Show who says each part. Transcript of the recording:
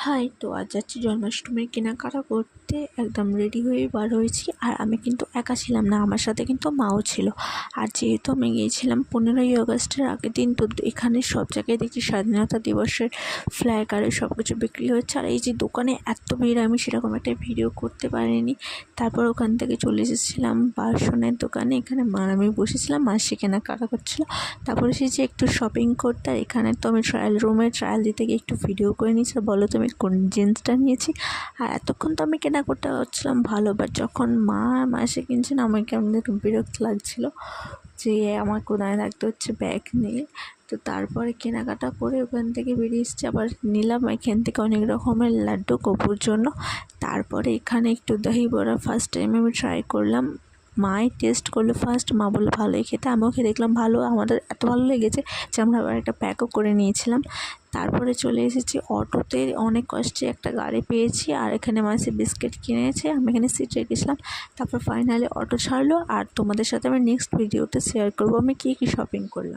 Speaker 1: High, তো আজ যাচ্ছি জন্মাষ্টমীর কেনাকাটা করতে। একদম রেডি হয়ে বার হয়েছি। আর আমি কিন্তু একা ছিলাম না, আমার সাথে কিন্তু মাও ছিল। আর যেহেতু আমি গিয়েছিলাম 15ই আগস্টের আগের দিন, তো এখানে সব জায়গায় দেখি স্বাধীনতা দিবসের ফ্ল্যাগ আর সব কিছু বিক্রি হচ্ছে। আর এই যে দোকানে এত ভিড়, আমি সেরকম একটা ভিডিও করতে পারিনি। তারপর ওখান থেকে চলে এসেছিলাম বাসনের দোকানে। এখানে আমি বসেছিলাম, মাসি কেনাকাটা করছিল। তারপরে এসেছি একটু শপিং করতে। আর এখানে তো আমি ট্রায়াল দিতে গিয়ে একটু ভিডিও করে নিয়েছি। বলো তুমি কোন জিন্সটা নিয়েছি। আর এতক্ষণ তো আমি কেনা করতে হচ্ছিলাম ভালো, বাট যখন মাসে কিনছেন আমার কেমন একটু বিরক্ত লাগছিল যে আমার কোথায় রাখতে হচ্ছে ব্যাগ নিয়ে। তো তারপরে কেনাকাটা করে ওখান থেকে বেরিয়ে এসেছি। আবার নিলাম এখান থেকে অনেক রকমের লাড্ডু কপুর জন্য। তারপরে এখানে একটু দহি বড়া ফার্স্ট টাইম আমি ট্রাই করলাম। মাই টেস্ট করলো ফার্স্ট, মা বললো ভালোই খেতে। আমিও খেয়ে দেখলাম ভালো, আমাদের এত ভালো লেগেছে যে আমরা আবার একটা প্যাকও করে নিয়েছিলাম। তারপরে চলে এসেছি অটোতে, অনেক কষ্টে একটা গাড়ি পেয়েছি। আর এখানে মাসি বিস্কিট কিনেছে, আমি এখানে সিট রেখেছিলাম। তারপর ফাইনালি অটো ছাড়লো। আর তোমাদের সাথে আমি নেক্সট ভিডিওতে শেয়ার করবো আমি কী কী শপিং করলাম।